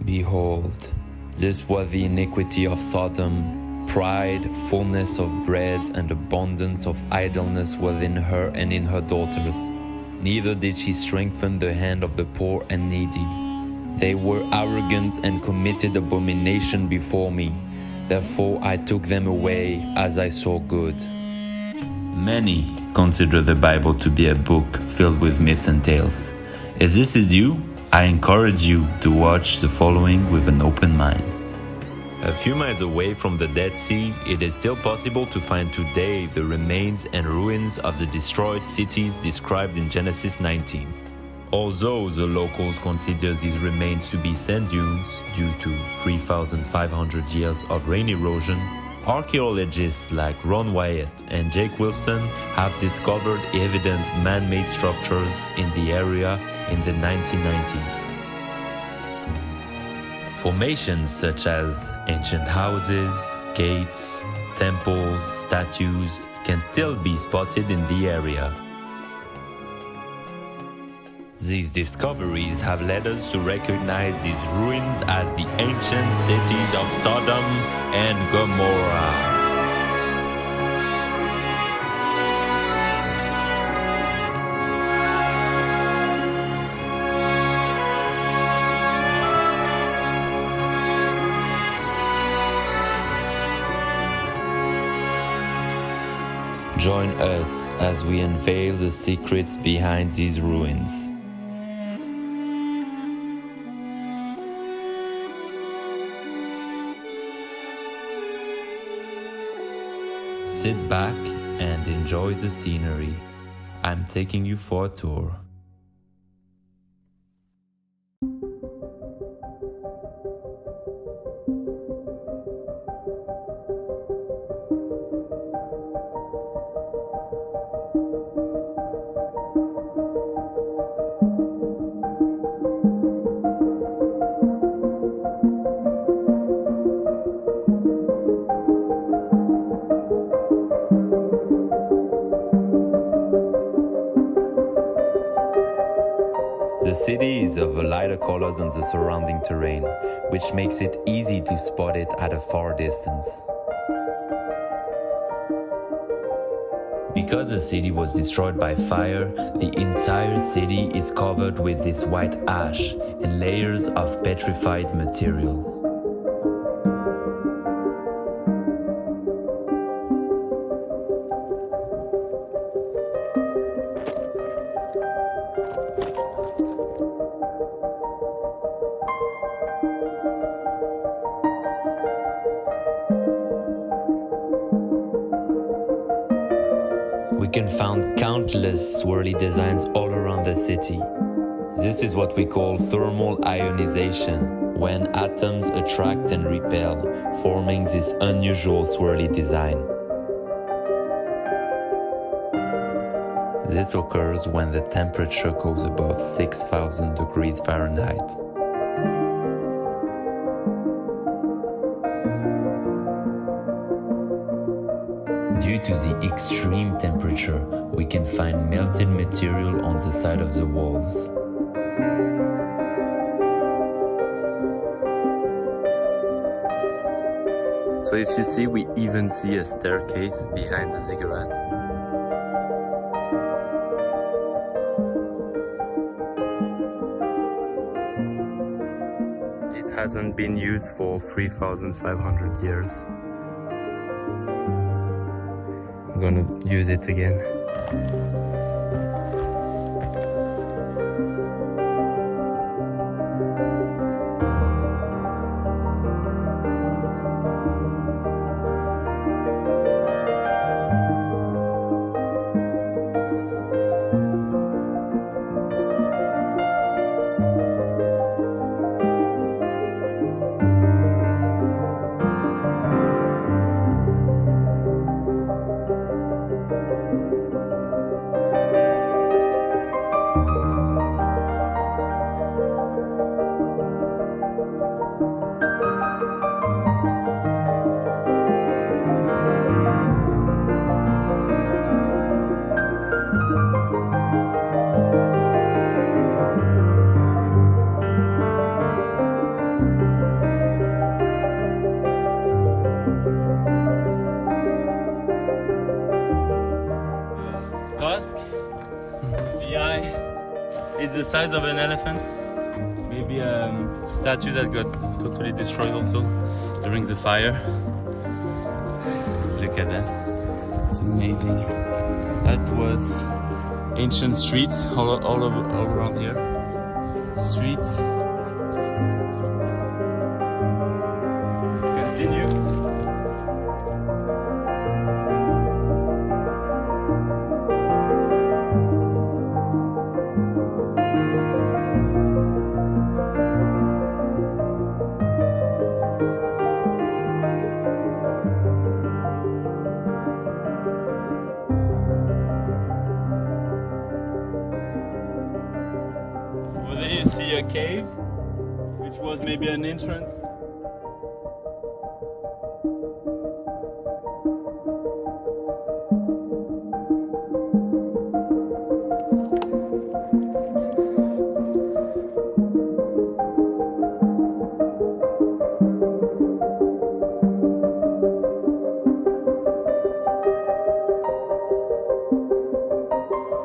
Behold, this was the iniquity of Sodom. Pride, fullness of bread, and abundance of idleness was in her and in her daughters. Neither did she strengthen the hand of the poor and needy. They were arrogant and committed abomination before me. Therefore I took them away as I saw good. Many consider the Bible to be a book filled with myths and tales. If this is you, I encourage you to watch the following with an open mind. A few miles away from the Dead Sea, it is still possible to find today the remains and ruins of the destroyed cities described in Genesis 19. Although the locals consider these remains to be sand dunes due to 3,500 years of rain erosion, archaeologists like Ron Wyatt and Jake Wilson have discovered evident man-made structures in the area in the 1990s. Formations such as ancient houses, gates, temples, statues can still be spotted in the area. These discoveries have led us to recognize these ruins as the ancient cities of Sodom and Gomorrah. Join us as we unveil the secrets behind these ruins. Sit back and enjoy the scenery. I'm taking you for a tour. The city is of a lighter color than the surrounding terrain, which makes it easy to spot it at a far distance. Because the city was destroyed by fire, the entire city is covered with this white ash and layers of petrified material. We can find countless swirly designs all around the city. This is what we call thermal ionization, when atoms attract and repel, forming this unusual swirly design. This occurs when the temperature goes above 6,000 degrees Fahrenheit. Due to the extreme temperature, we can find melted material on the side of the walls. So if you see, we even see a staircase behind the ziggurat. It hasn't been used for 3,500 years. I'm gonna use it again. the size of an elephant. Maybe a statue that got totally destroyed also during the fire. Look at that. It's amazing. That was ancient streets all around here. Streets. Continue. Over there you see a cave, which was maybe an entrance.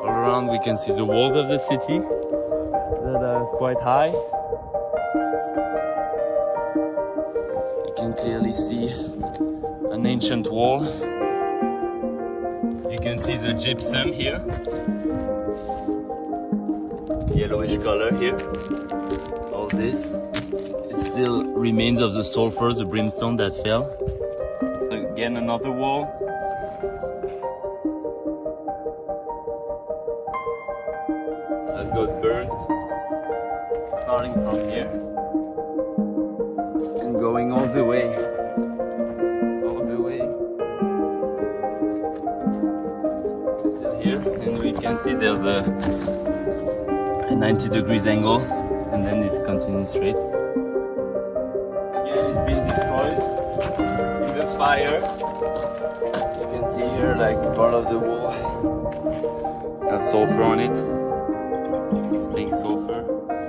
All around we can see the walls of the city that are quite high. You can clearly see an ancient wall. You can see the gypsum here. Yellowish color here. All this. It still remains of the sulfur, the brimstone that fell. Again another wall. That got burnt. Starting from here and going all the way until here, and we can see there's a 90 degrees angle, and then it's continuing straight. Again, it's been destroyed in the fire. You can see here like part of the wall has sulfur on it. It stinks sulfur.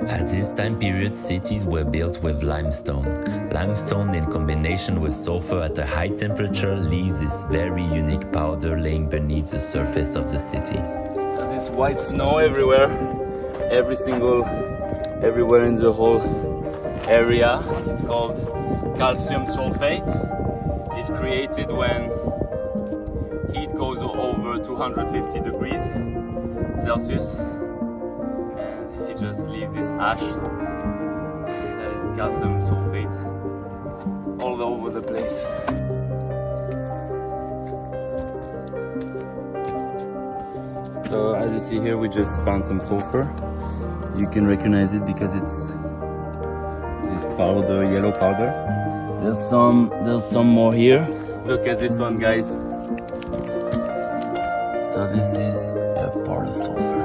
At this time period, cities were built with limestone. Limestone in combination with sulfur at a high temperature leaves this very unique powder laying beneath the surface of the city. There's this white snow everywhere, everywhere in the whole area. It's called calcium sulfate. It's created when heat goes over 250 degrees Celsius. It just leaves this ash that is calcium sulfate all over the place. So as you see here, we just found some sulfur. You can recognize it because it's this powder, yellow powder. There's some more here. Look at this one, guys. So this is a part of sulfur.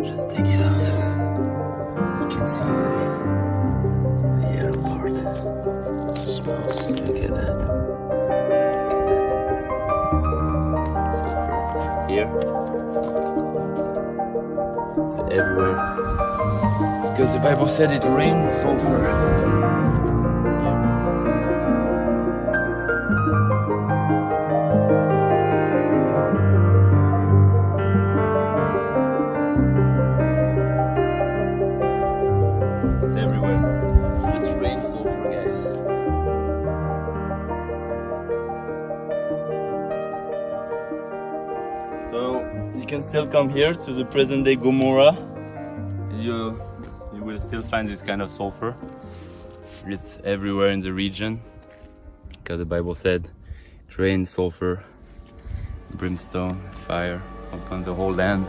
Just take it off. You can see the yellow part. It smells. Look at that. Sulfur here. It's everywhere. Because the Bible said it rained sulfur. So you can still come here to the present day Gomorrah. You will still find this kind of sulfur. It's everywhere in the region because the Bible said it rained sulfur, brimstone, fire upon the whole land.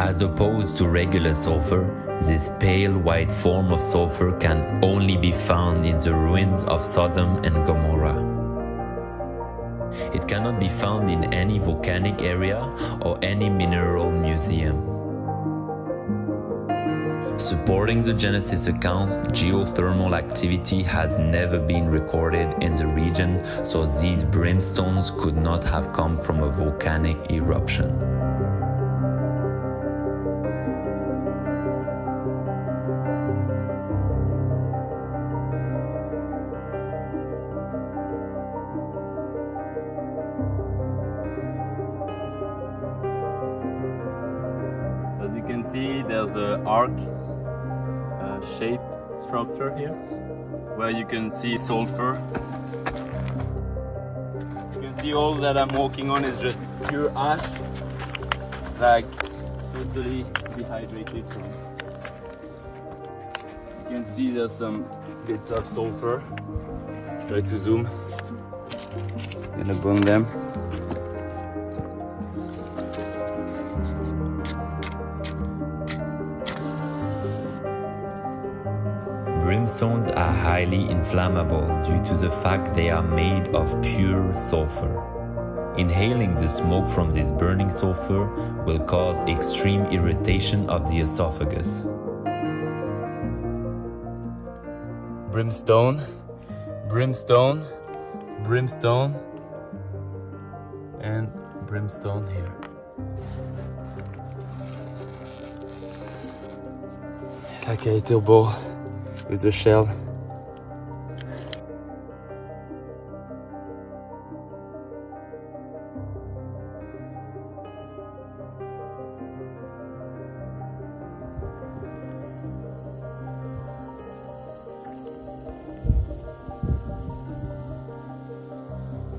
As opposed to regular sulfur, this pale white form of sulfur can only be found in the ruins of Sodom and Gomorrah. It cannot be found in any volcanic area or any mineral museum. Supporting the Genesis account, geothermal activity has never been recorded in the region, so these brimstones could not have come from a volcanic eruption. As you can see, there's an arc shape structure here where you can see sulfur. You can see all that I'm walking on is just pure ash, like totally dehydrated. You can see there's some bits of sulfur. Try to zoom. Gonna burn them. Brimstones are highly inflammable due to the fact they are made of pure sulfur. Inhaling the smoke from this burning sulfur will cause extreme irritation of the esophagus. Brimstone, brimstone, brimstone, and brimstone here. It's like a little ball with a shell.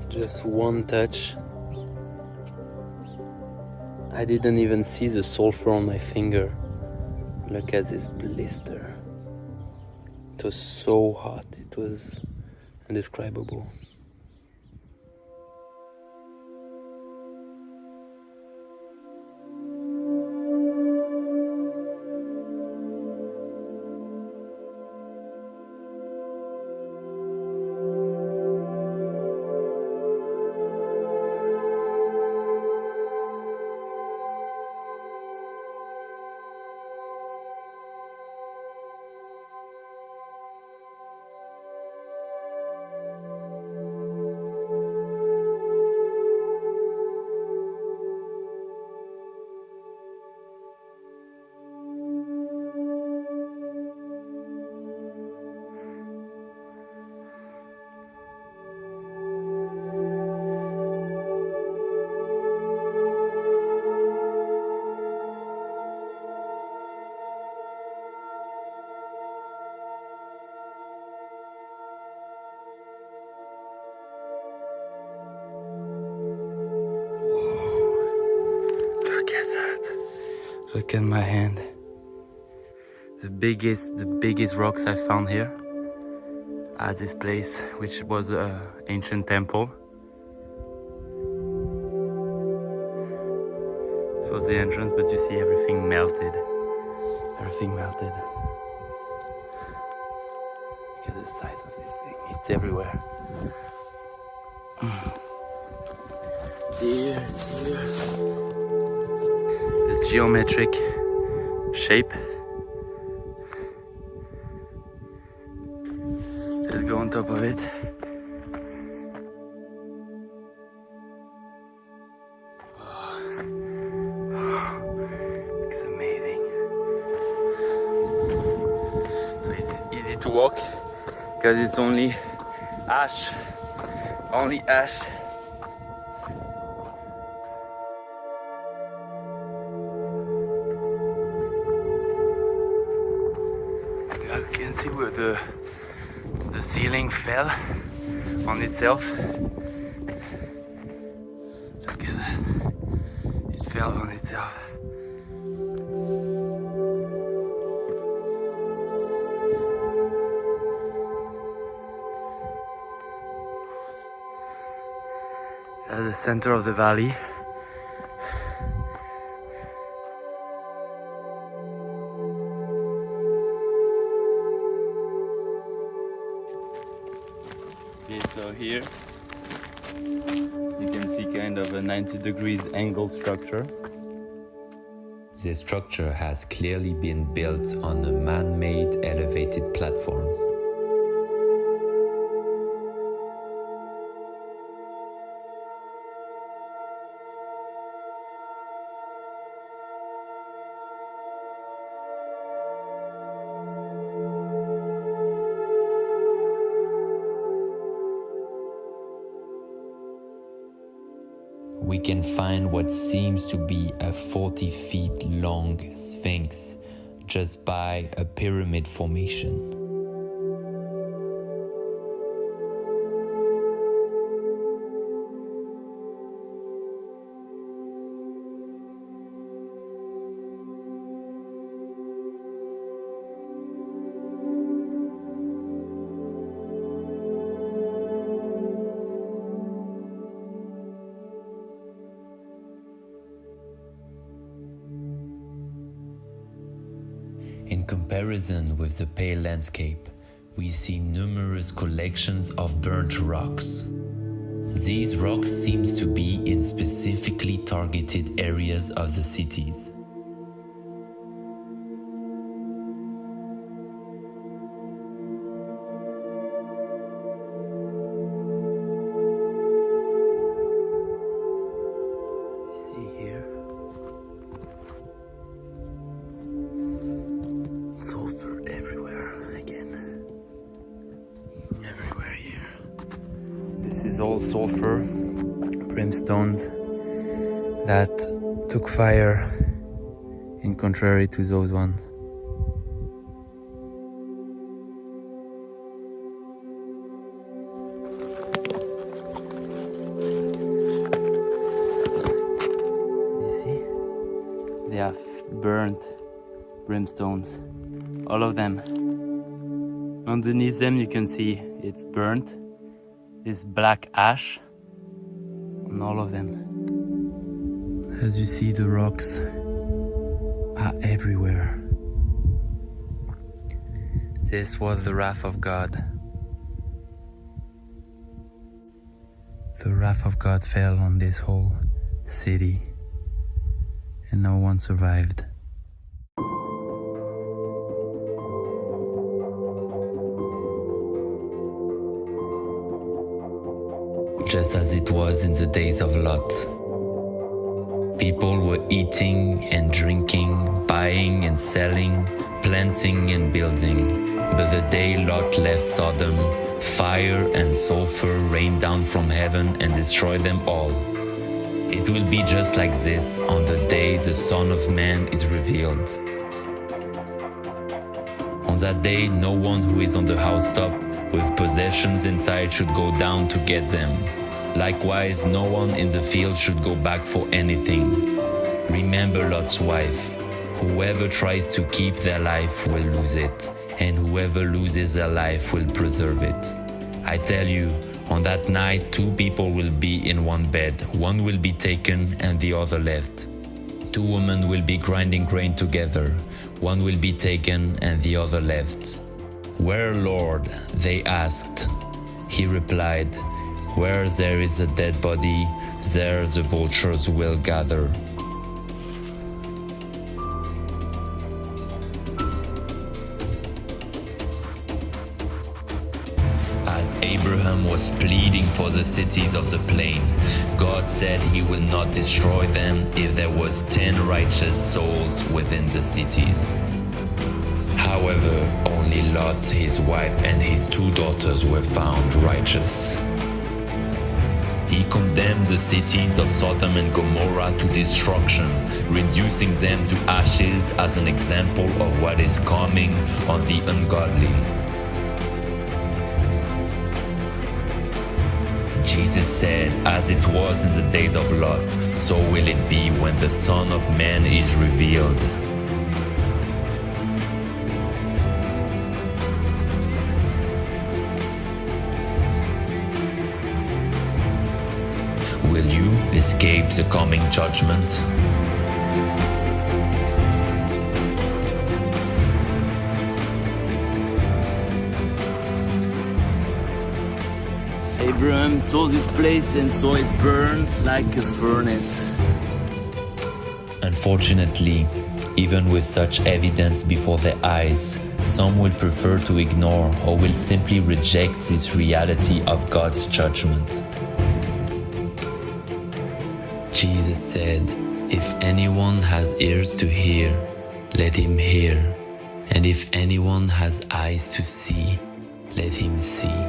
Just one touch. I didn't even see the sulfur on my finger. Look at this blister. It was so hot, it was indescribable. Look at my hand. The biggest rocks I found here at this place, which was an ancient temple. This was the entrance, but you see everything melted. Everything melted. Look at the size of this thing. It's everywhere. Here, it's here. The geometric shape. Let's go on top of it. It's amazing. So it's easy to walk because it's only ash. Only ash. You can see where the ceiling fell on itself. Look at that. It fell on itself. That's the center of the valley. Okay, so here you can see kind of a 90 degrees angle structure. This structure has clearly been built on a man-made elevated platform. We can find what seems to be a 40 feet long sphinx just by a pyramid formation. In comparison with the pale landscape, we see numerous collections of burnt rocks. These rocks seem to be in specifically targeted areas of the cities. Sulfur everywhere again. Everywhere here. This is all sulfur, brimstones that took fire in contrary to those ones. You see? They have burnt brimstones. All of them. Underneath them you can see it's burnt. This black ash on all of them. As you see, the rocks are everywhere. This was the wrath of God. The wrath of God fell on this whole city and no one survived. Just as it was in the days of Lot. People were eating and drinking, buying and selling, planting and building. But the day Lot left Sodom, fire and sulfur rained down from heaven and destroyed them all. It will be just like this on the day the Son of Man is revealed. On that day, no one who is on the housetop with possessions inside should go down to get them. Likewise, no one in the field should go back for anything. Remember Lot's wife. Whoever tries to keep their life will lose it, and whoever loses their life will preserve it. I tell you, on that night 2 people will be in one bed. One will be taken and the other left. 2 women will be grinding grain together. One will be taken and the other left. Where, Lord? They asked. He replied, where there is a dead body, there the vultures will gather. As Abraham was pleading for the cities of the plain, God said he will not destroy them if there was 10 righteous souls within the cities. However, only Lot, his wife, and his 2 daughters were found righteous. He condemned the cities of Sodom and Gomorrah to destruction, reducing them to ashes as an example of what is coming on the ungodly. Jesus said, as it was in the days of Lot, so will it be when the Son of Man is revealed. Will you escape the coming judgment? Abraham saw this place and saw it burn like a furnace. Unfortunately, Even with such evidence before their eyes, some will prefer to ignore or will simply reject this reality of God's judgment. Jesus said, "If anyone has ears to hear, let him hear. And if anyone has eyes to see, let him see."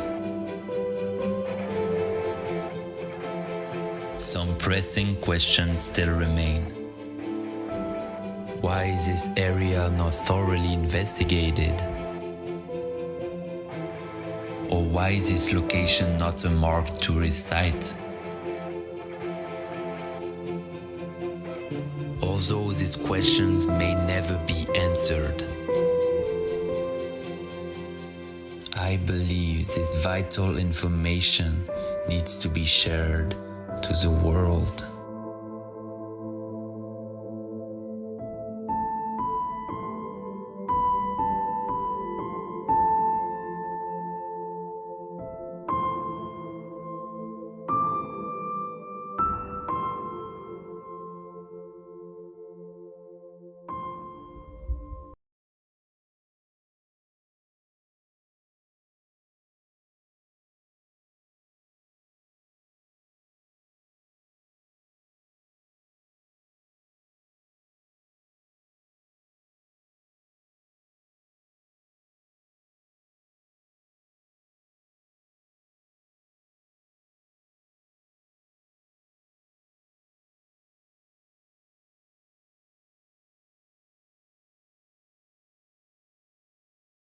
Some pressing questions still remain. Why is this area not thoroughly investigated? Or why is this location not a marked tourist site? Although these questions may never be answered, I believe this vital information needs to be shared to the world.